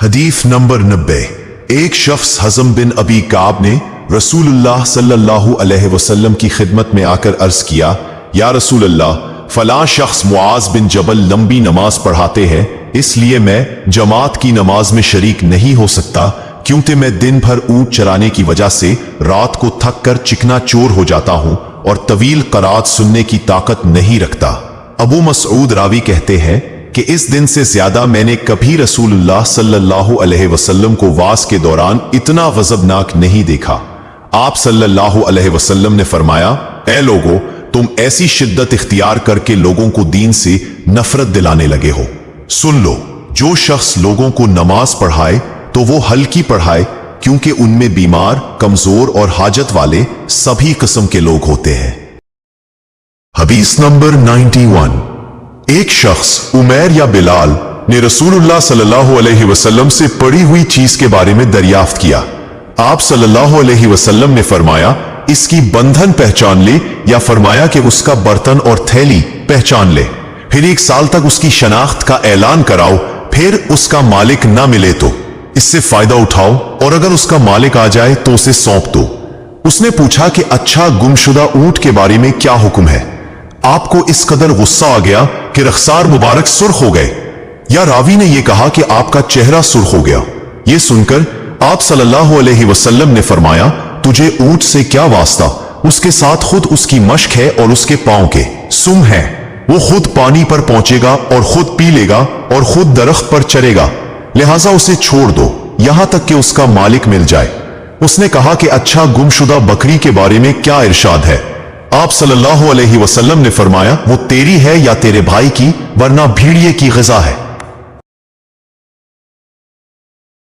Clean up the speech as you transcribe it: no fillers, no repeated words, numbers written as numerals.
حدیث نمبر 90۔ ایک شخص حزم بن ابی کعب نے رسول اللہ صلی اللہ علیہ وسلم کی خدمت میں آ کر عرض کیا، یا رسول اللہ، فلاں شخص معاذ بن جبل لمبی نماز پڑھاتے ہیں، اس لیے میں جماعت کی نماز میں شریک نہیں ہو سکتا، کیونکہ میں دن بھر اونٹ چرانے کی وجہ سے رات کو تھک کر چکنا چور ہو جاتا ہوں اور طویل قرات سننے کی طاقت نہیں رکھتا۔ ابو مسعود راوی کہتے ہیں کہ اس دن سے زیادہ میں نے کبھی رسول اللہ صلی اللہ علیہ وسلم کو وعظ کے دوران اتنا غضبناک نہیں دیکھا۔ آپ صلی اللہ علیہ وسلم نے فرمایا، اے لوگو، تم ایسی شدت اختیار کر کے لوگوں کو دین سے نفرت دلانے لگے ہو۔ سن لو، جو شخص لوگوں کو نماز پڑھائے تو وہ ہلکی پڑھائے، کیونکہ ان میں بیمار، کمزور اور حاجت والے سبھی قسم کے لوگ ہوتے ہیں۔ حدیث نمبر 91۔ ایک شخص عمیر یا بلال نے رسول اللہ صلی اللہ علیہ وسلم سے پڑی ہوئی چیز کے بارے میں دریافت کیا۔ آپ صلی اللہ علیہ وسلم نے فرمایا، اس کی بندھن پہچان لے، یا فرمایا کہ اس کا برتن اور تھیلی پہچان لے، پھر 1 سال تک اس کی شناخت کا اعلان کراؤ، پھر اس کا مالک نہ ملے تو اس سے فائدہ اٹھاؤ، اور اگر اس کا مالک آ جائے تو اسے سونپ دو۔ اس نے پوچھا کہ اچھا، گمشدہ اونٹ کے بارے میں کیا حکم ہے؟ آپ کو اس قدر غصہ آ گیا کہ رخسار مبارک سرخ ہو گئے، یا راوی نے یہ کہا کہ آپ کا چہرہ سرخ ہو گیا۔ یہ سن کر آپ صلی اللہ علیہ وسلم نے فرمایا، تجھے اونٹ سے کیا واسطہ؟ اس کے ساتھ خود اس کی مشک ہے اور اس کے پاؤں کے سم ہے، وہ خود پانی پر پہنچے گا اور خود پی لے گا اور خود درخت پر چرے گا، لہٰذا اسے چھوڑ دو یہاں تک کہ اس کا مالک مل جائے۔ اس نے کہا کہ اچھا، گمشدہ بکری کے بارے میں کیا ارشاد ہے؟ آپ صلی اللہ علیہ وسلم نے فرمایا، وہ تیری ہے یا تیرے بھائی کی، ورنہ بھیڑیے کی غذا ہے۔